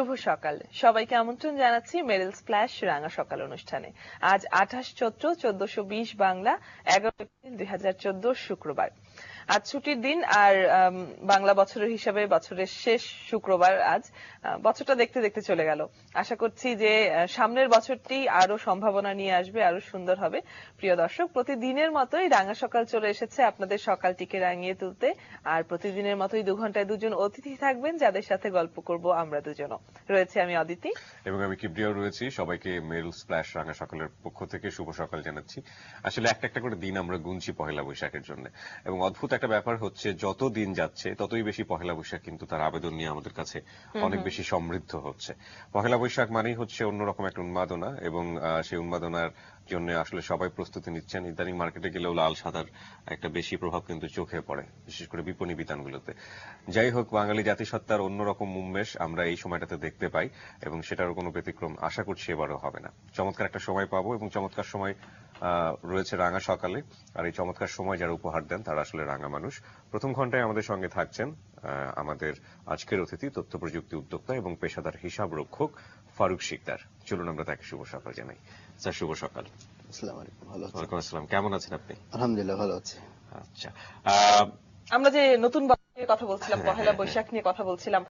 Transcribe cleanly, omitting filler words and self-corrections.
শুভ সকাল সবাইকে আমন্ত্রণ জানাচ্ছি মেরিল স্প্ল্যাশ রাঙা সকাল অনুষ্ঠানে। আজ 28 চৈত্র 1420 বাংলা 11 এপ্রিল 2014 শুক্রবার। আজ ছুটির দিন আর বাংলা বছরের হিসাবে বছরের শেষ শুক্রবার। আজ বছরটা দেখতে দেখতে চলে গেল। আশা করছি যে সামনের বছরটি আরো সম্ভাবনা নিয়ে আসবে, আরো সুন্দর হবে। প্রিয় দর্শক, প্রতিদিনের মতোই রাঙা সকাল চলে এসেছে আপনাদের সকালটিকে রাঙিয়ে তুলতে। আর প্রতিদিনের মতোই 2 ঘন্টায় দুজন অতিথি থাকবেন যাদের সাথে গল্প করব আমরা দুজনও। রয়েছে আমি অদিতি এবং আমি কিবরিয়াও রয়েছি। সবাইকে মেরিল স্প্ল্যাশ রাঙা সকালের পক্ষ থেকে শুভ সকাল জানাচ্ছি। আসলে একটা একটা করে দিন আমরা গুনছি পহেলা বৈশাখের জন্য, এবং অদ্ভুত একটা ব্যাপার হচ্ছে যত দিন যাচ্ছে ততই বেশি পহেলা বৈশাখ কিন্তু তার আবেদন নিয়ে আমাদের কাছে অনেক বেশি সমৃদ্ধ হচ্ছে। পহেলা বৈশাখ মানেই হচ্ছে অন্যরকম একটা উন্মাদনা, এবং সেই উন্মাদনার জন্য আসলে সবাই প্রস্তুতি নিচ্ছেন। ইদানিং মার্কেটে গেলেও লাল সাদার একটা বেশি প্রভাব কিন্তু চোখে পড়ে, বিশেষ করে বিপণী বিতানগুলোতে। যাই হোক, বাঙালি জাতিসত্তার অন্যরকম উন্মেষ আমরা এই সময়টাতে দেখতে পাই, এবং সেটারও কোনো ব্যতিক্রম আশা করছি এবারও হবে না। চমৎকার একটা সময় পাবো, এবং চমৎকার সময় রয়েছে রাঙা সকালে। আর এই চমৎকার সময় যারা উপহার দেন তারা আসলে রাঙা মানুষ। প্রথম ঘন্টায় আমাদের সঙ্গে থাকছেন আমাদের আজকের অতিথি, তথ্য প্রযুক্তি উদ্যোক্তা এবং পেশাদার হিসাব রক্ষক ফারুক শিকদার। চলুন আমরা তাকে শুভ সকাল জানাই। স্যার, শুভ সকাল। আসসালামু আলাইকুম। ভালো আছি। ওয়ালাইকুম আসসালাম। কেমন আছেন আপনি? আলহামদুলিল্লাহ ভালো আছি। আচ্ছা, আমরা যে নতুন বছর নিয়ে কথা বলছিলাম, পহেলা বৈশাখ নিয়ে কথা বলছিলাম।